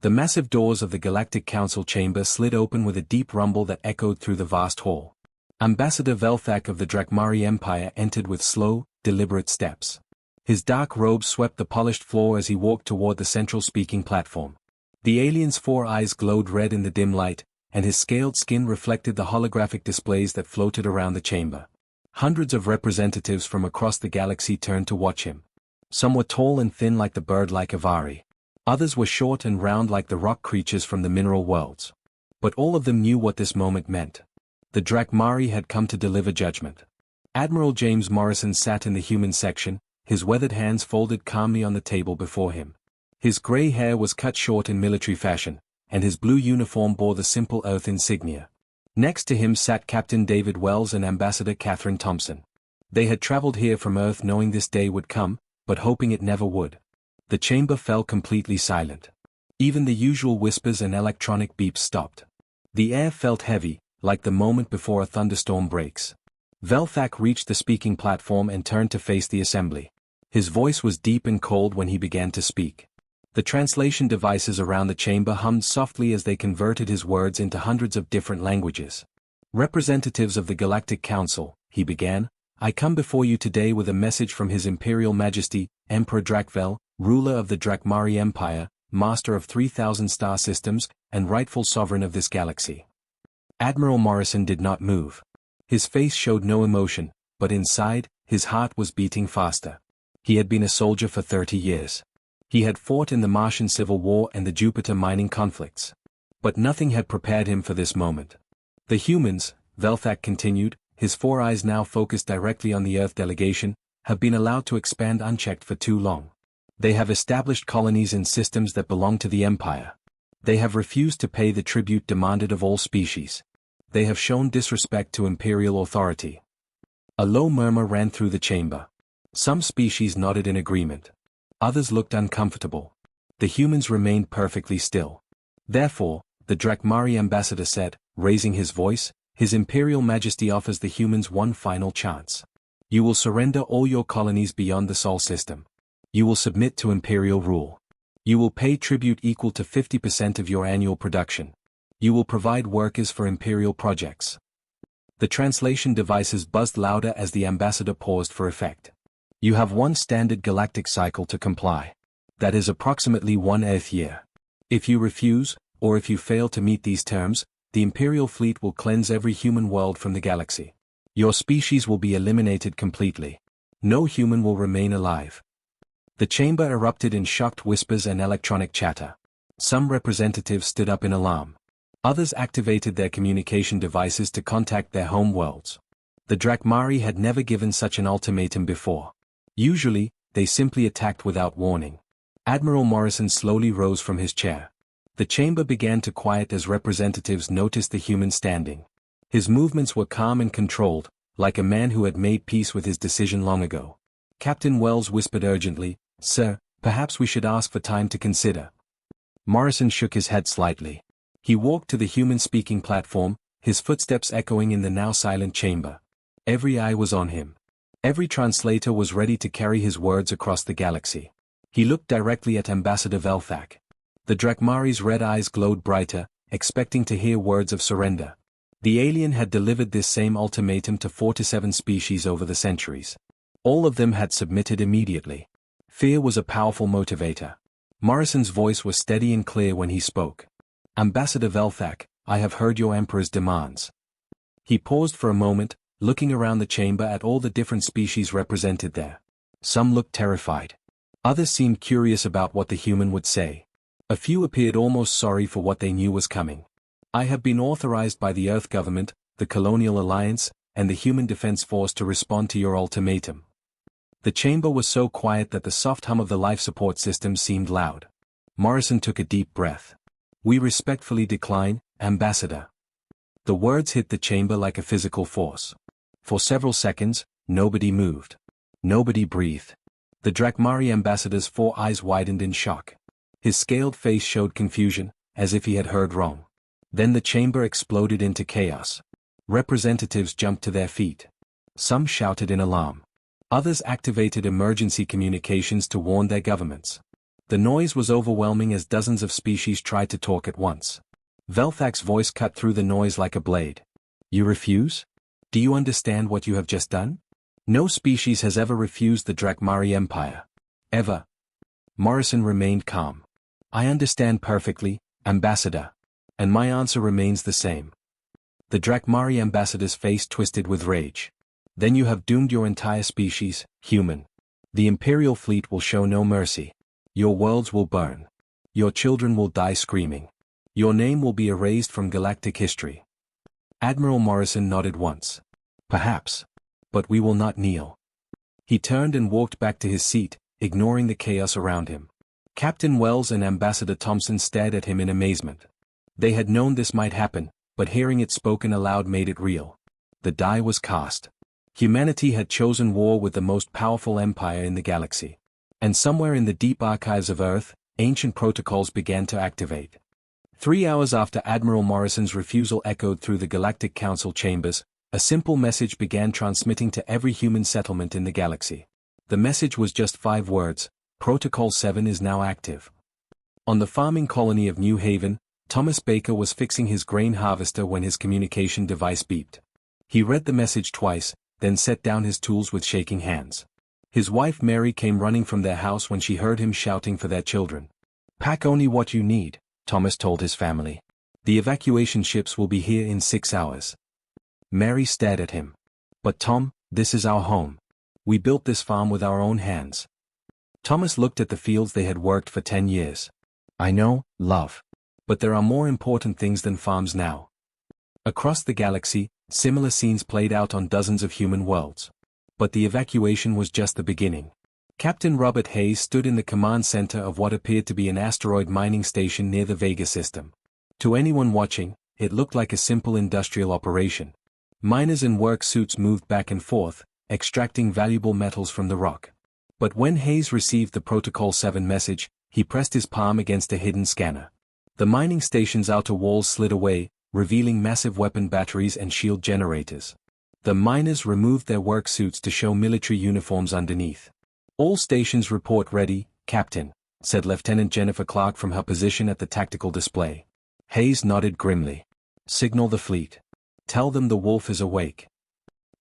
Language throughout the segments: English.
The massive doors of the Galactic Council chamber slid open with a deep rumble that echoed through the vast hall. Ambassador Velthak of the Drakmari Empire entered with slow, deliberate steps. His dark robes swept the polished floor as he walked toward the central speaking platform. The alien's 4 eyes glowed red in the dim light, and his scaled skin reflected the holographic displays that floated around the chamber. Hundreds of representatives from across the galaxy turned to watch him. Some were tall and thin like the bird-like Avari. Others were short and round like the rock creatures from the mineral worlds. But all of them knew what this moment meant. The Drakmari had come to deliver judgment. Admiral James Morrison sat in the human section, his weathered hands folded calmly on the table before him. His grey hair was cut short in military fashion, and his blue uniform bore the simple Earth insignia. Next to him sat Captain David Wells and Ambassador Catherine Thompson. They had traveled here from Earth knowing this day would come, but hoping it never would. The chamber fell completely silent. Even the usual whispers and electronic beeps stopped. The air felt heavy, like the moment before a thunderstorm breaks. Velthak reached the speaking platform and turned to face the assembly. His voice was deep and cold when he began to speak. The translation devices around the chamber hummed softly as they converted his words into hundreds of different languages. Representatives of the Galactic Council, he began, I come before you today with a message from His Imperial Majesty, Emperor Drakvel, ruler of the Drakmari Empire, master of 3,000 star systems, and rightful sovereign of this galaxy. Admiral Morrison did not move. His face showed no emotion, but inside, his heart was beating faster. He had been a soldier for 30 years. He had fought in the Martian Civil War and the Jupiter mining conflicts. But nothing had prepared him for this moment. The humans, Velthak continued, his 4 eyes now focused directly on the Earth delegation, have been allowed to expand unchecked for too long. They have established colonies in systems that belong to the Empire. They have refused to pay the tribute demanded of all species. They have shown disrespect to Imperial authority. A low murmur ran through the chamber. Some species nodded in agreement. Others looked uncomfortable. The humans remained perfectly still. Therefore, the Drakmari ambassador said, raising his voice, His Imperial Majesty offers the humans one final chance. You will surrender all your colonies beyond the Sol system. You will submit to Imperial rule. You will pay tribute equal to 50% of your annual production. You will provide workers for Imperial projects. The translation devices buzzed louder as the ambassador paused for effect. You have one standard galactic cycle to comply. That is approximately 1 Earth year. If you refuse, or if you fail to meet these terms, the Imperial fleet will cleanse every human world from the galaxy. Your species will be eliminated completely. No human will remain alive. The chamber erupted in shocked whispers and electronic chatter. Some representatives stood up in alarm. Others activated their communication devices to contact their home worlds. The Drakmari had never given such an ultimatum before. Usually, they simply attacked without warning. Admiral Morrison slowly rose from his chair. The chamber began to quiet as representatives noticed the human standing. His movements were calm and controlled, like a man who had made peace with his decision long ago. Captain Wells whispered urgently, Sir, perhaps we should ask for time to consider. Morrison shook his head slightly. He walked to the human-speaking platform, his footsteps echoing in the now silent chamber. Every eye was on him. Every translator was ready to carry his words across the galaxy. He looked directly at Ambassador Velthak. The Drakmari's red eyes glowed brighter, expecting to hear words of surrender. The alien had delivered this same ultimatum to 47 species over the centuries. All of them had submitted immediately. Fear was a powerful motivator. Morrison's voice was steady and clear when he spoke. Ambassador Velthak, I have heard your Emperor's demands. He paused for a moment, looking around the chamber at all the different species represented there. Some looked terrified. Others seemed curious about what the human would say. A few appeared almost sorry for what they knew was coming. I have been authorized by the Earth government, the Colonial Alliance, and the Human Defense Force to respond to your ultimatum. The chamber was so quiet that the soft hum of the life support system seemed loud. Morrison took a deep breath. We respectfully decline, Ambassador. The words hit the chamber like a physical force. For several seconds, nobody moved. Nobody breathed. The Drakmari ambassador's 4 eyes widened in shock. His scaled face showed confusion, as if he had heard wrong. Then the chamber exploded into chaos. Representatives jumped to their feet. Some shouted in alarm. Others activated emergency communications to warn their governments. The noise was overwhelming as dozens of species tried to talk at once. Velthak's voice cut through the noise like a blade. You refuse? Do you understand what you have just done? No species has ever refused the Drakmari Empire. Ever. Morrison remained calm. I understand perfectly, Ambassador. And my answer remains the same. The Drakmari ambassador's face twisted with rage. Then you have doomed your entire species, human. The Imperial fleet will show no mercy. Your worlds will burn. Your children will die screaming. Your name will be erased from galactic history. Admiral Morrison nodded once. Perhaps. But we will not kneel. He turned and walked back to his seat, ignoring the chaos around him. Captain Wells and Ambassador Thompson stared at him in amazement. They had known this might happen, but hearing it spoken aloud made it real. The die was cast. Humanity had chosen war with the most powerful empire in the galaxy. And somewhere in the deep archives of Earth, ancient protocols began to activate. 3 hours after Admiral Morrison's refusal echoed through the Galactic Council chambers, a simple message began transmitting to every human settlement in the galaxy. The message was just 5 words: Protocol 7 is now active. On the farming colony of New Haven, Thomas Baker was fixing his grain harvester when his communication device beeped. He read the message twice, then set down his tools with shaking hands. His wife Mary came running from their house when she heard him shouting for their children. Pack only what you need, Thomas told his family. The evacuation ships will be here in 6 hours. Mary stared at him. But Tom, this is our home. We built this farm with our own hands. Thomas looked at the fields they had worked for 10 years. I know, love. But there are more important things than farms now. Across the galaxy, similar scenes played out on dozens of human worlds. But the evacuation was just the beginning. Captain Robert Hayes stood in the command center of what appeared to be an asteroid mining station near the Vega system. To anyone watching, it looked like a simple industrial operation. Miners in work suits moved back and forth, extracting valuable metals from the rock. But when Hayes received the Protocol 7 message, he pressed his palm against a hidden scanner. The mining station's outer walls slid away, revealing massive weapon batteries and shield generators. The miners removed their work suits to show military uniforms underneath. All stations report ready, Captain, said Lieutenant Jennifer Clark from her position at the tactical display. Hayes nodded grimly. Signal the fleet. Tell them the wolf is awake.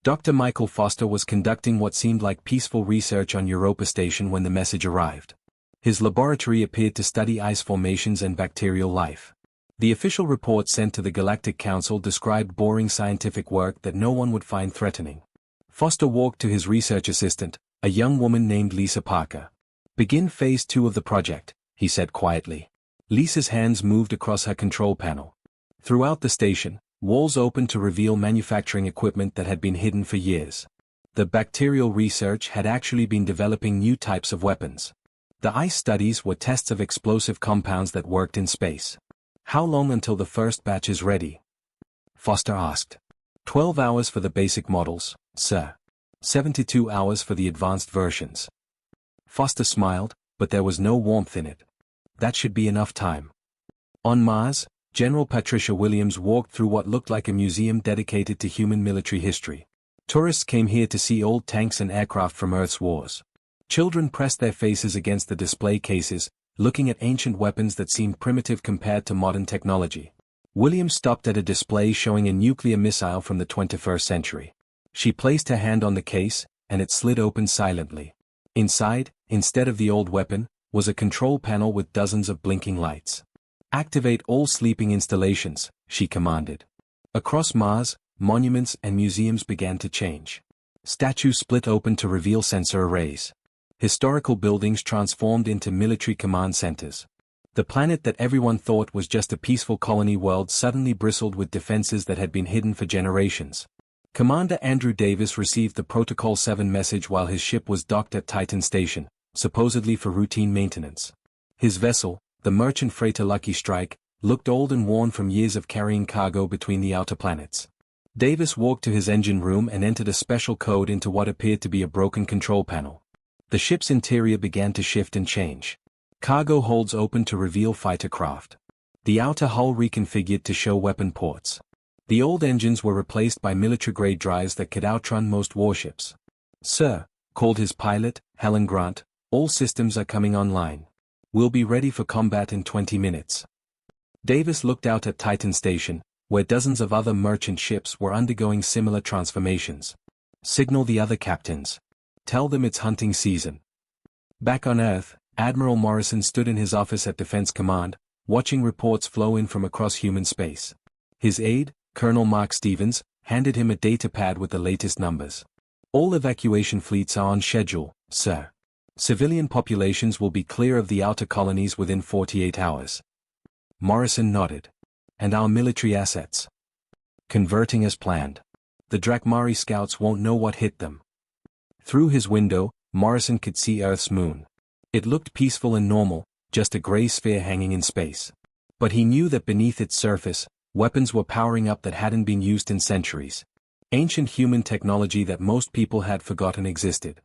Dr. Michael Foster was conducting what seemed like peaceful research on Europa Station when the message arrived. His laboratory appeared to study ice formations and bacterial life. The official report sent to the Galactic Council described boring scientific work that no one would find threatening. Foster walked to his research assistant, a young woman named Lisa Parker. Begin Phase 2 of the project, he said quietly. Lisa's hands moved across her control panel. Throughout the station, walls opened to reveal manufacturing equipment that had been hidden for years. The bacterial research had actually been developing new types of weapons. The ice studies were tests of explosive compounds that worked in space. How long until the first batch is ready? Foster asked. 12 hours for the basic models, sir. 72 hours for the advanced versions. Foster smiled, but there was no warmth in it. That should be enough time. On Mars, General Patricia Williams walked through what looked like a museum dedicated to human military history. Tourists came here to see old tanks and aircraft from Earth's wars. Children pressed their faces against the display cases, looking at ancient weapons that seemed primitive compared to modern technology. Williams stopped at a display showing a nuclear missile from the 21st century. She placed her hand on the case, and it slid open silently. Inside, instead of the old weapon, was a control panel with dozens of blinking lights. Activate all sleeping installations, she commanded. Across Mars, monuments and museums began to change. Statues split open to reveal sensor arrays. Historical buildings transformed into military command centers. The planet that everyone thought was just a peaceful colony world suddenly bristled with defenses that had been hidden for generations. Commander Andrew Davis received the Protocol 7 message while his ship was docked at Titan Station, supposedly for routine maintenance. His vessel, the merchant freighter Lucky Strike, looked old and worn from years of carrying cargo between the outer planets. Davis walked to his engine room and entered a special code into what appeared to be a broken control panel. The ship's interior began to shift and change. Cargo holds opened to reveal fighter craft. The outer hull reconfigured to show weapon ports. The old engines were replaced by military-grade drives that could outrun most warships. Sir, called his pilot, Helen Grant, all systems are coming online. We'll be ready for combat in 20 minutes. Davis looked out at Titan Station, where dozens of other merchant ships were undergoing similar transformations. Signal the other captains. Tell them it's hunting season. Back on Earth, Admiral Morrison stood in his office at Defense Command, watching reports flow in from across human space. His aide, Colonel Mark Stevens, handed him a data pad with the latest numbers. All evacuation fleets are on schedule, sir. Civilian populations will be clear of the outer colonies within 48 hours. Morrison nodded. And our military assets? Converting as planned. The Drakmari scouts won't know what hit them. Through his window, Morrison could see Earth's moon. It looked peaceful and normal, just a gray sphere hanging in space. But he knew that beneath its surface, weapons were powering up that hadn't been used in centuries. Ancient human technology that most people had forgotten existed.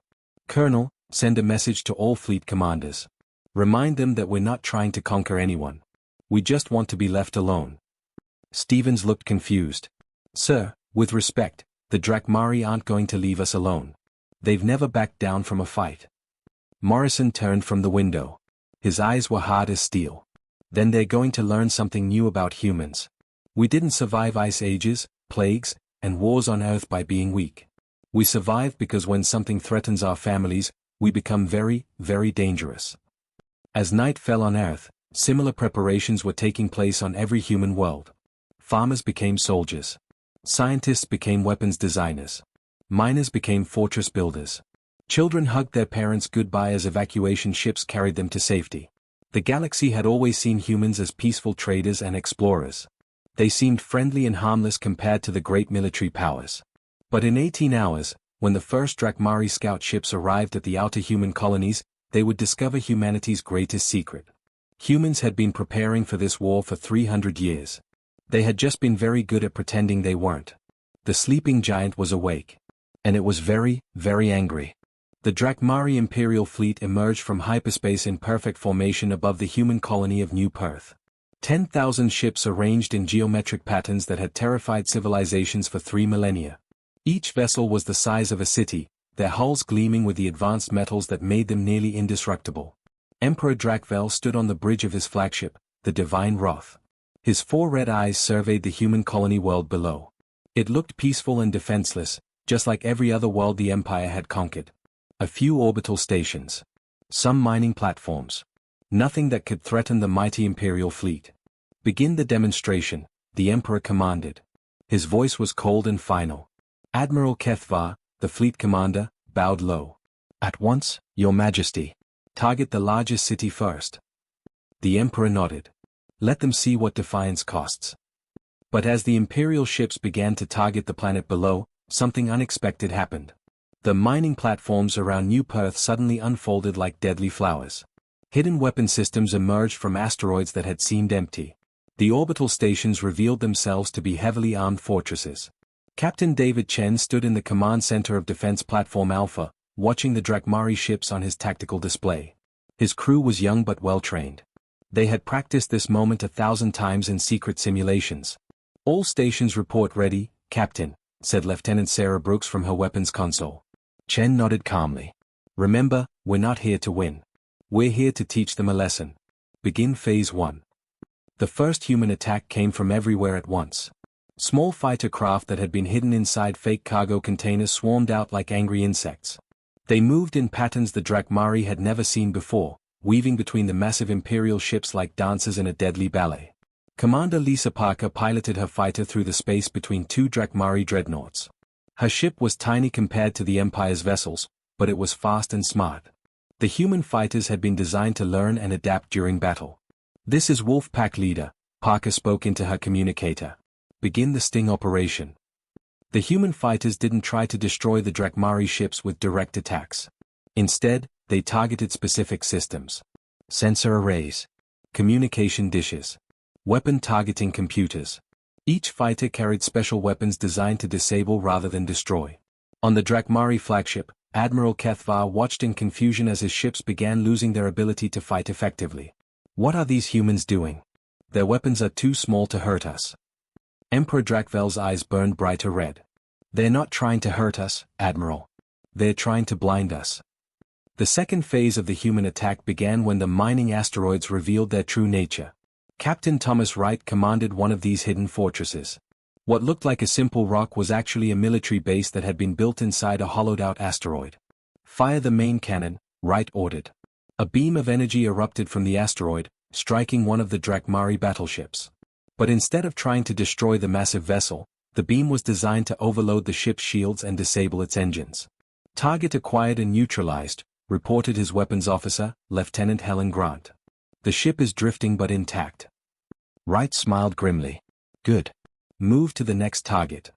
Colonel, send a message to all fleet commanders. Remind them that we're not trying to conquer anyone. We just want to be left alone. Stevens looked confused. Sir, with respect, the Drakmari aren't going to leave us alone. They've never backed down from a fight. Morrison turned from the window. His eyes were hard as steel. Then they're going to learn something new about humans. We didn't survive ice ages, plagues, and wars on Earth by being weak. We survive because when something threatens our families, we become very, very dangerous. As night fell on Earth, similar preparations were taking place on every human world. Farmers became soldiers. Scientists became weapons designers. Miners became fortress builders. Children hugged their parents goodbye as evacuation ships carried them to safety. The galaxy had always seen humans as peaceful traders and explorers. They seemed friendly and harmless compared to the great military powers. But in 18 hours, when the first Drakmari scout ships arrived at the outer human colonies, they would discover humanity's greatest secret. Humans had been preparing for this war for 300 years. They had just been very good at pretending they weren't. The sleeping giant was awake. And it was very, very angry. The Drakmari Imperial fleet emerged from hyperspace in perfect formation above the human colony of New Perth. 10,000 ships arranged in geometric patterns that had terrified civilizations for 3 millennia. Each vessel was the size of a city, their hulls gleaming with the advanced metals that made them nearly indestructible. Emperor Drakvel stood on the bridge of his flagship, the Divine Wrath. His 4 red eyes surveyed the human colony world below. It looked peaceful and defenseless, just like every other world the Empire had conquered. A few orbital stations. Some mining platforms. Nothing that could threaten the mighty Imperial fleet. Begin the demonstration, the Emperor commanded. His voice was cold and final. Admiral Kethvar, the fleet commander, bowed low. At once, Your Majesty. Target the largest city first. The Emperor nodded. Let them see what defiance costs. But as the Imperial ships began to target the planet below, something unexpected happened. The mining platforms around New Perth suddenly unfolded like deadly flowers. Hidden weapon systems emerged from asteroids that had seemed empty. The orbital stations revealed themselves to be heavily armed fortresses. Captain David Chen stood in the command center of Defense Platform Alpha, watching the Drakmari ships on his tactical display. His crew was young but well-trained. They had practiced this moment 1,000 times in secret simulations. All stations report ready, Captain, said Lieutenant Sarah Brooks from her weapons console. Chen nodded calmly. Remember, we're not here to win. We're here to teach them a lesson. Begin Phase 1. The first human attack came from everywhere at once. Small fighter craft that had been hidden inside fake cargo containers swarmed out like angry insects. They moved in patterns the Drakmari had never seen before, weaving between the massive Imperial ships like dancers in a deadly ballet. Commander Lisa Parker piloted her fighter through the space between 2 Drakmari dreadnoughts. Her ship was tiny compared to the Empire's vessels, but it was fast and smart. The human fighters had been designed to learn and adapt during battle. This is Wolf Pack Leader, Parker spoke into her communicator. Begin the sting operation. The human fighters didn't try to destroy the Drakmari ships with direct attacks. Instead, they targeted specific systems. Sensor arrays. Communication dishes. Weapon targeting computers. Each fighter carried special weapons designed to disable rather than destroy. On the Drakmari flagship, Admiral Kethvar watched in confusion as his ships began losing their ability to fight effectively. What are these humans doing? Their weapons are too small to hurt us. Emperor Drakvel's eyes burned brighter red. They're not trying to hurt us, Admiral. They're trying to blind us. The second phase of the human attack began when the mining asteroids revealed their true nature. Captain Thomas Wright commanded one of these hidden fortresses. What looked like a simple rock was actually a military base that had been built inside a hollowed-out asteroid. "Fire the main cannon," Wright ordered. A beam of energy erupted from the asteroid, striking one of the Drakmari battleships. But instead of trying to destroy the massive vessel, the beam was designed to overload the ship's shields and disable its engines. "Target acquired and neutralized," reported his weapons officer, Lieutenant Helen Grant. "The ship is drifting but intact." Wright smiled grimly. "Good. Move to the next target."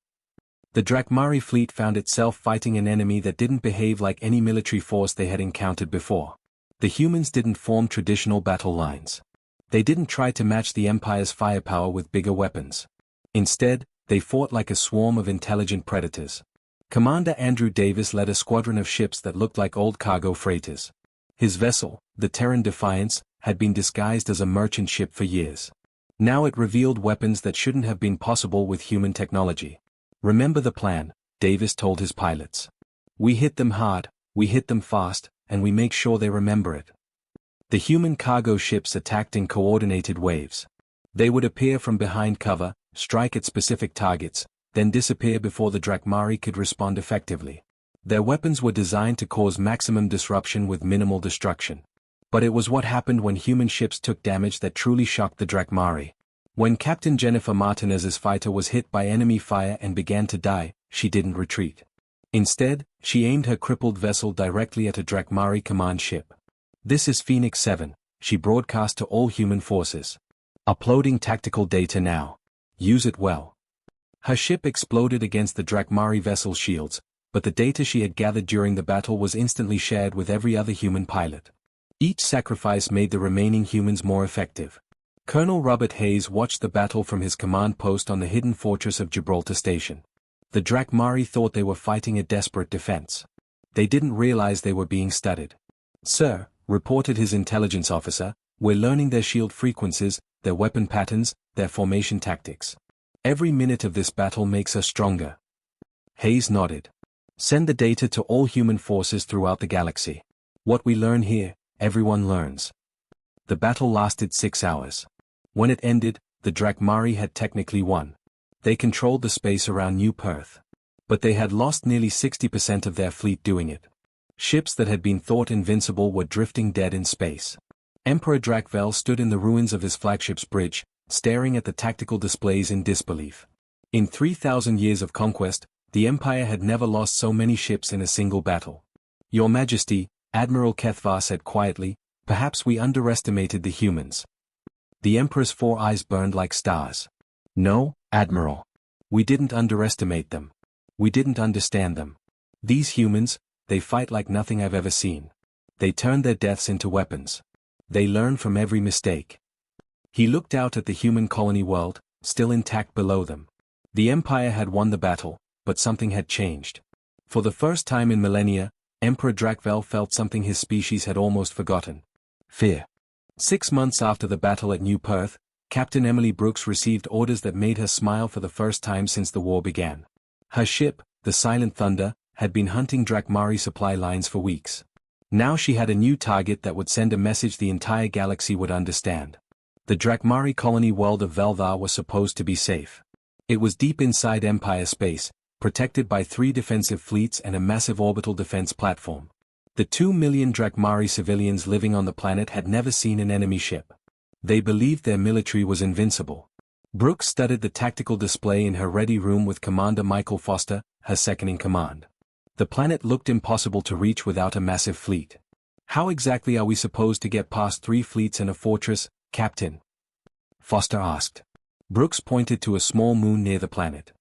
The Drakmari fleet found itself fighting an enemy that didn't behave like any military force they had encountered before. The humans didn't form traditional battle lines. They didn't try to match the Empire's firepower with bigger weapons. Instead, they fought like a swarm of intelligent predators. Commander Andrew Davis led a squadron of ships that looked like old cargo freighters. His vessel, the Terran Defiance, had been disguised as a merchant ship for years. Now it revealed weapons that shouldn't have been possible with human technology. "Remember the plan," Davis told his pilots. "We hit them hard, we hit them fast, and we make sure they remember it." The human cargo ships attacked in coordinated waves. They would appear from behind cover, strike at specific targets, then disappear before the Drakmari could respond effectively. Their weapons were designed to cause maximum disruption with minimal destruction. But it was what happened when human ships took damage that truly shocked the Drakmari. When Captain Jennifer Martinez's fighter was hit by enemy fire and began to die, she didn't retreat. Instead, she aimed her crippled vessel directly at a Drakmari command ship. "This is Phoenix 7, she broadcast to all human forces. "Uploading tactical data now. Use it well." Her ship exploded against the Drakmari vessel's shields, but the data she had gathered during the battle was instantly shared with every other human pilot. Each sacrifice made the remaining humans more effective. Colonel Robert Hayes watched the battle from his command post on the hidden fortress of Gibraltar Station. The Drakmari thought they were fighting a desperate defense. They didn't realize they were being studied. "Sir," reported his intelligence officer, "we're learning their shield frequencies, their weapon patterns, their formation tactics. Every minute of this battle makes us stronger." Hayes nodded. "Send the data to all human forces throughout the galaxy. What we learn here, everyone learns." The battle lasted 6 hours. When it ended, the Drakmari had technically won. They controlled the space around New Perth. But they had lost nearly 60% of their fleet doing it. Ships that had been thought invincible were drifting dead in space. Emperor Drakvel stood in the ruins of his flagship's bridge, staring at the tactical displays in disbelief. In 3,000 years of conquest, the Empire had never lost so many ships in a single battle. "Your Majesty," Admiral Kethvar said quietly, "perhaps we underestimated the humans." The Emperor's 4 eyes burned like stars. "No, Admiral. We didn't underestimate them. We didn't understand them. These humans, they fight like nothing I've ever seen. They turn their deaths into weapons. They learn from every mistake." He looked out at the human colony world, still intact below them. The Empire had won the battle, but something had changed. For the first time in millennia, Emperor Drakvel felt something his species had almost forgotten. Fear. 6 months after the battle at New Perth, Captain Emily Brooks received orders that made her smile for the first time since the war began. Her ship, the Silent Thunder, had been hunting Drakmari supply lines for weeks. Now she had a new target that would send a message the entire galaxy would understand. The Drakmari colony world of Veldar was supposed to be safe. It was deep inside Empire space, protected by 3 defensive fleets and a massive orbital defense platform. The 2 million Drakmari civilians living on the planet had never seen an enemy ship. They believed their military was invincible. Brooks studied the tactical display in her ready room with Commander Michael Foster, her second-in-command. The planet looked impossible to reach without a massive fleet. "How exactly are we supposed to get past 3 fleets and a fortress, Captain?" Foster asked. Brooks pointed to a small moon near the planet.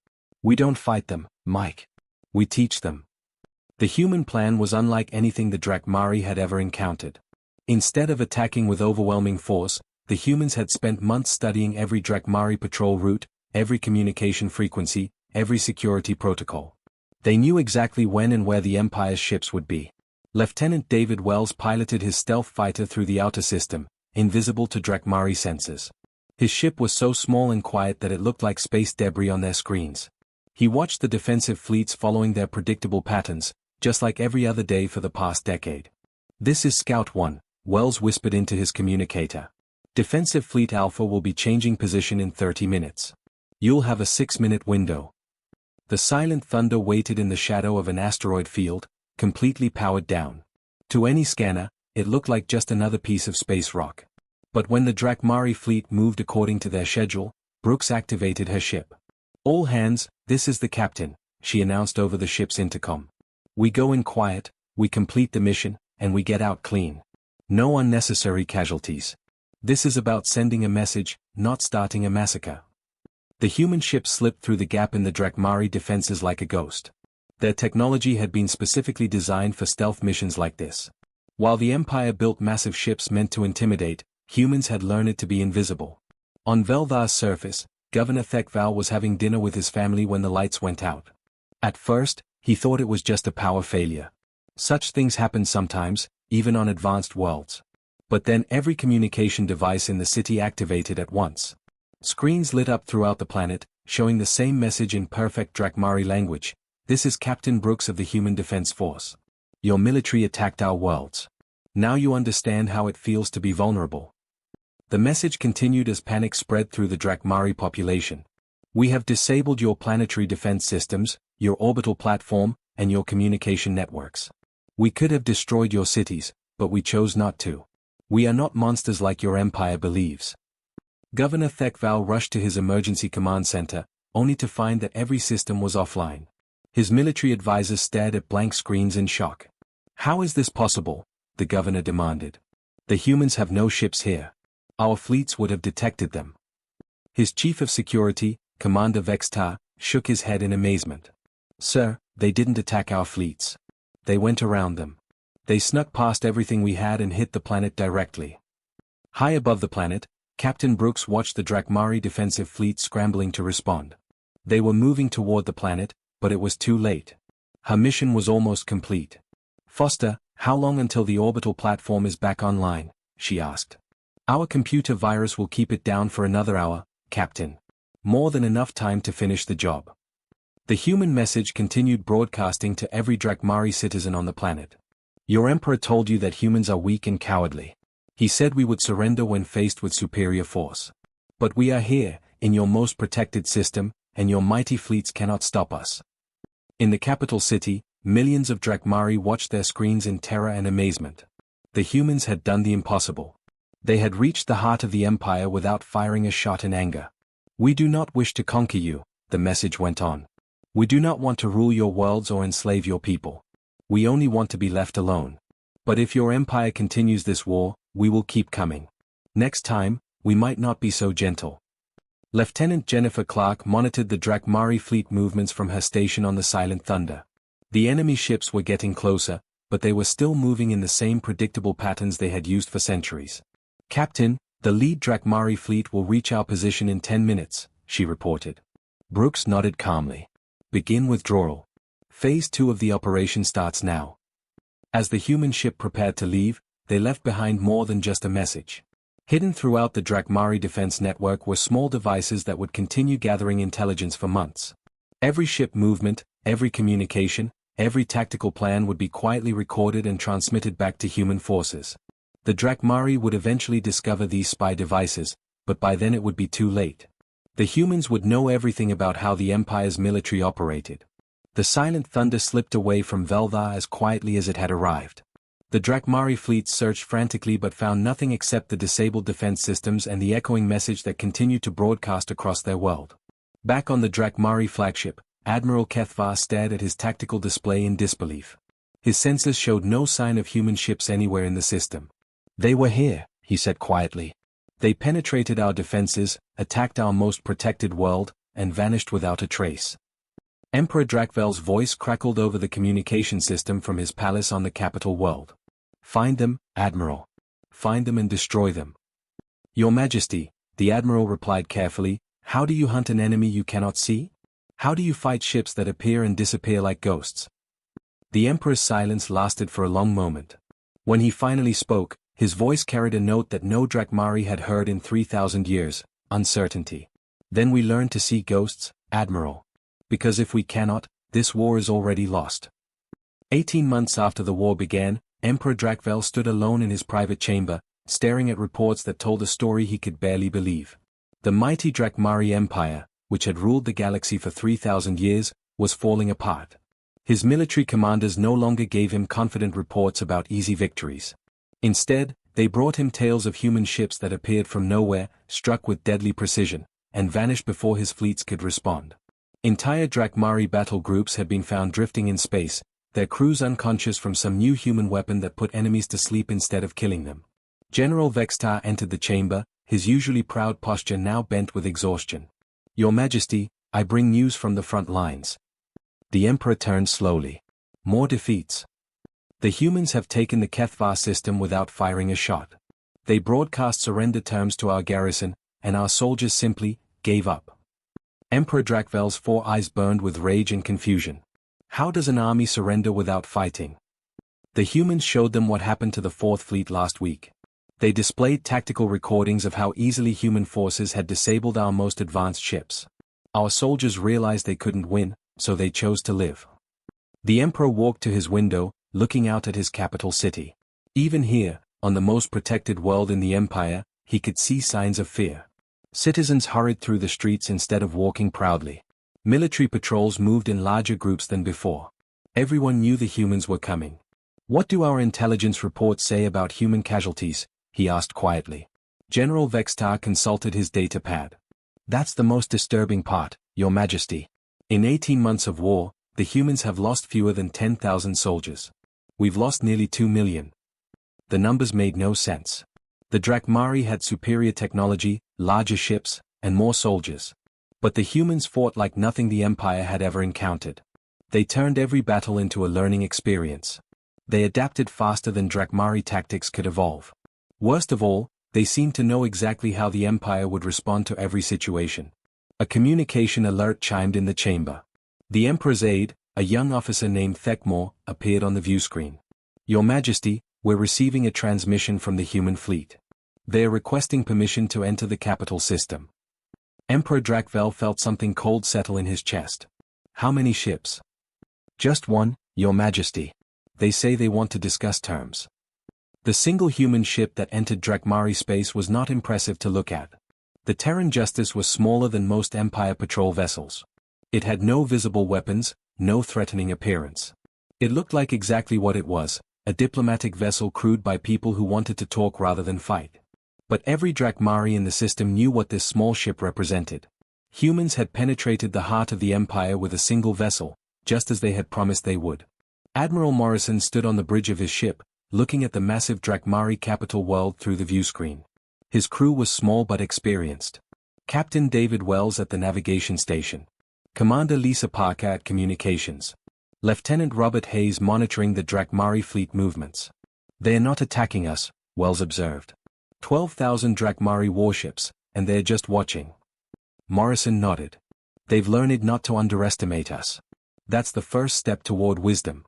"We don't fight them, Mike. We teach them." The human plan was unlike anything the Drakmari had ever encountered. Instead of attacking with overwhelming force, the humans had spent months studying every Drakmari patrol route, every communication frequency, every security protocol. They knew exactly when and where the Empire's ships would be. Lieutenant David Wells piloted his stealth fighter through the outer system, invisible to Drakmari sensors. His ship was so small and quiet that it looked like space debris on their screens. He watched the defensive fleets following their predictable patterns, just like every other day for the past decade. "This is Scout 1, Wells whispered into his communicator. "Defensive Fleet Alpha will be changing position in 30 minutes. You'll have a 6-minute window." The silent thunder waited in the shadow of an asteroid field, completely powered down. To any scanner, it looked like just another piece of space rock. But when the Drakmari fleet moved according to their schedule, Brooks activated her ship. "All hands, this is the captain," she announced over the ship's intercom. "We go in quiet, we complete the mission, and we get out clean. No unnecessary casualties. This is about sending a message, not starting a massacre." The human ship slipped through the gap in the Drakmari defenses like a ghost. Their technology had been specifically designed for stealth missions like this. While the Empire built massive ships meant to intimidate, humans had learned to be invisible. On Veldhar's surface, Governor Thekval was having dinner with his family when the lights went out. At first, he thought it was just a power failure. Such things happen sometimes, even on advanced worlds. But then every communication device in the city activated at once. Screens lit up throughout the planet, showing the same message in perfect Drakmari language. "This is Captain Brooks of the Human Defense Force. Your military attacked our worlds. Now you understand how it feels to be vulnerable." The message continued as panic spread through the Drakmari population. "We have disabled your planetary defense systems, your orbital platform, and your communication networks. We could have destroyed your cities, but we chose not to. We are not monsters like your empire believes." Governor Thekval rushed to his emergency command center, only to find that every system was offline. His military advisors stared at blank screens in shock. "How is this possible?" the governor demanded. "The humans have no ships here. Our fleets would have detected them." His chief of security, Commander Vextar, shook his head in amazement. "Sir, they didn't attack our fleets. They went around them. They snuck past everything we had and hit the planet directly." High above the planet, Captain Brooks watched the Drakmari defensive fleet scrambling to respond. They were moving toward the planet, but it was too late. Her mission was almost complete. "Foster, how long until the orbital platform is back online?" she asked. "Our computer virus will keep it down for another hour, Captain. More than enough time to finish the job." The human message continued broadcasting to every Drakmari citizen on the planet. "Your Emperor told you that humans are weak and cowardly. He said we would surrender when faced with superior force. But we are here, in your most protected system, and your mighty fleets cannot stop us." In the capital city, millions of Drakmari watched their screens in terror and amazement. The humans had done the impossible. They had reached the heart of the Empire without firing a shot in anger. "We do not wish to conquer you," the message went on. "We do not want to rule your worlds or enslave your people. We only want to be left alone. But if your empire continues this war, we will keep coming. Next time, we might not be so gentle." Lieutenant Jennifer Clark monitored the Drakmari fleet movements from her station on the Silent Thunder. The enemy ships were getting closer, but they were still moving in the same predictable patterns they had used for centuries. "Captain, the lead Drakmari fleet will reach our position in 10 minutes, she reported. Brooks nodded calmly. "Begin withdrawal. Phase 2 of the operation starts now." As the human ship prepared to leave, they left behind more than just a message. Hidden throughout the Drakmari defense network were small devices that would continue gathering intelligence for months. Every ship movement, every communication, every tactical plan would be quietly recorded and transmitted back to human forces. The Drakmari would eventually discover these spy devices, but by then it would be too late. The humans would know everything about how the Empire's military operated. The Silent Thunder slipped away from Veldhar as quietly as it had arrived. The Drakmari fleet searched frantically but found nothing except the disabled defense systems and the echoing message that continued to broadcast across their world. Back on the Drakmari flagship, Admiral Kethvar stared at his tactical display in disbelief. His sensors showed no sign of human ships anywhere in the system. "They were here," he said quietly. "They penetrated our defenses, attacked our most protected world, and vanished without a trace." Emperor Drakvel's voice crackled over the communication system from his palace on the capital world. "Find them, Admiral. Find them and destroy them." "Your Majesty," the Admiral replied carefully, "how do you hunt an enemy you cannot see? How do you fight ships that appear and disappear like ghosts?" The Emperor's silence lasted for a long moment. When he finally spoke, his voice carried a note that no Drakmari had heard in 3,000 years, uncertainty. "Then we learn to see ghosts, Admiral. Because if we cannot, this war is already lost." 18 months after the war began, Emperor Drakvel stood alone in his private chamber, staring at reports that told a story he could barely believe. The mighty Drakmari Empire, which had ruled the galaxy for 3,000 years, was falling apart. His military commanders no longer gave him confident reports about easy victories. Instead, they brought him tales of human ships that appeared from nowhere, struck with deadly precision, and vanished before his fleets could respond. Entire Drakmari battle groups had been found drifting in space, their crews unconscious from some new human weapon that put enemies to sleep instead of killing them. General Vextar entered the chamber, his usually proud posture now bent with exhaustion. "Your Majesty, I bring news from the front lines." The Emperor turned slowly. "More defeats. The humans have taken the HFY system without firing a shot. They broadcast surrender terms to our garrison, and our soldiers simply gave up." Emperor Drakvel's 4 eyes burned with rage and confusion. How does an army surrender without fighting? The humans showed them what happened to the 4th Fleet last week. They displayed tactical recordings of how easily human forces had disabled our most advanced ships. Our soldiers realized they couldn't win, so they chose to live. The Emperor walked to his window, looking out at his capital city. Even here, on the most protected world in the Empire, he could see signs of fear. Citizens hurried through the streets instead of walking proudly. Military patrols moved in larger groups than before. Everyone knew the humans were coming. "What do our intelligence reports say about human casualties?" he asked quietly. General Vextar consulted his data pad. "That's the most disturbing part, Your Majesty. In 18 months of war, the humans have lost fewer than 10,000 soldiers. We've lost nearly 2 million. The numbers made no sense. The Drakmari had superior technology, larger ships, and more soldiers. But the humans fought like nothing the Empire had ever encountered. They turned every battle into a learning experience. They adapted faster than Drakmari tactics could evolve. Worst of all, they seemed to know exactly how the Empire would respond to every situation. A communication alert chimed in the chamber. The Emperor's aide, a young officer named Thekmor, appeared on the viewscreen. "Your Majesty, we're receiving a transmission from the human fleet. They are requesting permission to enter the capital system." Emperor Drakvel felt something cold settle in his chest. "How many ships?" "Just one, Your Majesty. They say they want to discuss terms." The single human ship that entered Drakmari space was not impressive to look at. The Terran Justice was smaller than most Empire patrol vessels. It had no visible weapons, no threatening appearance. It looked like exactly what it was, a diplomatic vessel crewed by people who wanted to talk rather than fight. But every Drakmari in the system knew what this small ship represented. Humans had penetrated the heart of the Empire with a single vessel, just as they had promised they would. Admiral Morrison stood on the bridge of his ship, looking at the massive Drakmari capital world through the viewscreen. His crew was small but experienced. Captain David Wells at the navigation station. Commander Lisa Parker at communications. Lieutenant Robert Hayes monitoring the Drakmari fleet movements. "They are not attacking us," Wells observed. 12,000 Drakmari warships, and they're just watching. Morrison nodded. "They've learned not to underestimate us. That's the first step toward wisdom."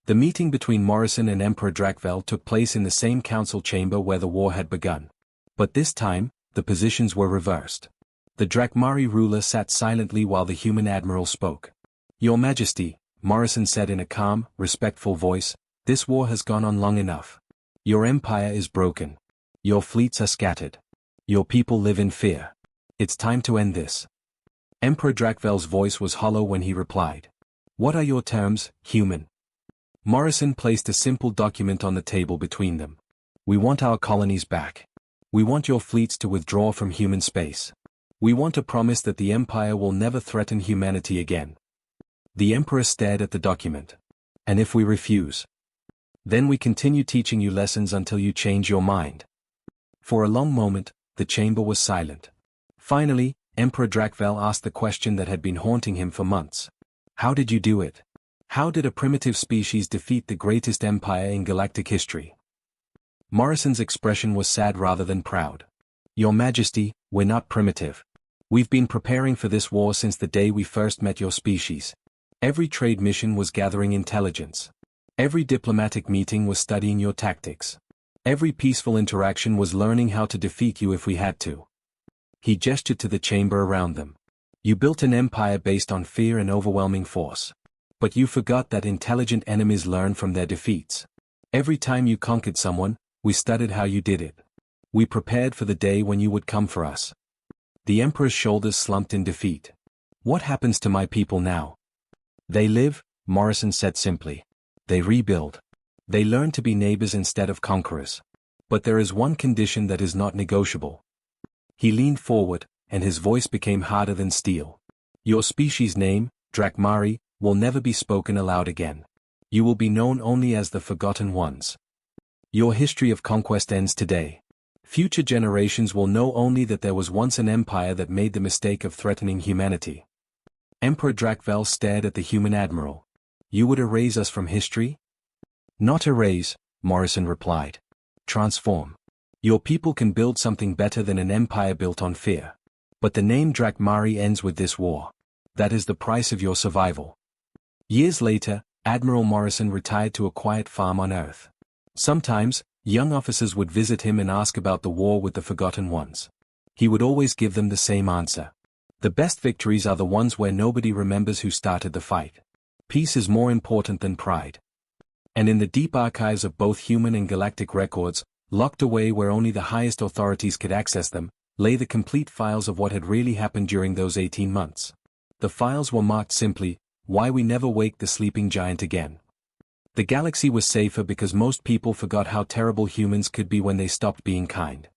The meeting between Morrison and Emperor Drakvel took place in the same council chamber where the war had begun. But this time, the positions were reversed. The Drakmari ruler sat silently while the human admiral spoke. "Your Majesty," Morrison said in a calm, respectful voice, "this war has gone on long enough. Your empire is broken. Your fleets are scattered. Your people live in fear. It's time to end this." Emperor Drakvel's voice was hollow when he replied. "What are your terms, human?" Morrison placed a simple document on the table between them. "We want our colonies back. We want your fleets to withdraw from human space. We want a promise that the Empire will never threaten humanity again." The Emperor stared at the document. "And if we refuse? Then we continue teaching you lessons until you change your mind." For a long moment, the chamber was silent. Finally, Emperor Drakvel asked the question that had been haunting him for months. "How did you do it? How did a primitive species defeat the greatest empire in galactic history?" Morrison's expression was sad rather than proud. "Your Majesty, we're not primitive. We've been preparing for this war since the day we first met your species. Every trade mission was gathering intelligence. Every diplomatic meeting was studying your tactics. Every peaceful interaction was learning how to defeat you if we had to." He gestured to the chamber around them. "You built an empire based on fear and overwhelming force. But you forgot that intelligent enemies learn from their defeats. Every time you conquered someone, we studied how you did it. We prepared for the day when you would come for us. The Emperor's shoulders slumped in defeat. What happens to my people now? They live, Morrison said simply. They rebuild. They learn to be neighbors instead of conquerors. But there is one condition that is not negotiable. He leaned forward, and his voice became harder than steel. Your species' name, Drakmari, will never be spoken aloud again. You will be known only as the Forgotten Ones. Your history of conquest ends today. Future generations will know only that there was once an empire that made the mistake of threatening humanity. Emperor Drakvel stared at the human admiral. You would erase us from history? Not erase, Morrison replied. Transform. Your people can build something better than an empire built on fear. But the name Drakmari ends with this war. That is the price of your survival. Years later, Admiral Morrison retired to a quiet farm on Earth. Sometimes, young officers would visit him and ask about the war with the Forgotten Ones. He would always give them the same answer. The best victories are the ones where nobody remembers who started the fight. Peace is more important than pride. And in the deep archives of both human and galactic records, locked away where only the highest authorities could access them, lay the complete files of what had really happened during those 18 months. The files were marked simply, "Why we never wake the sleeping giant again." The galaxy was safer because most people forgot how terrible humans could be when they stopped being kind.